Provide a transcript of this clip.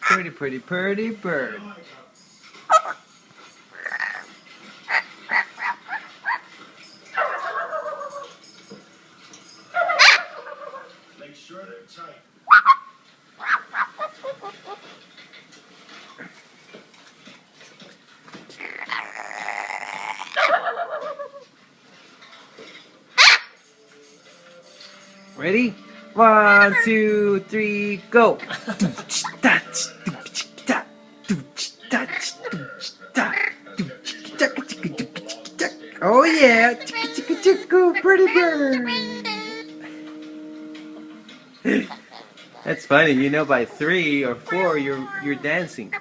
Pretty, pretty, pretty bird. Make sure they're tight. Ready? 1, 2, 3, go! Oh yeah! Pretty bird! That's funny. You know, by 3 or 4, you're dancing.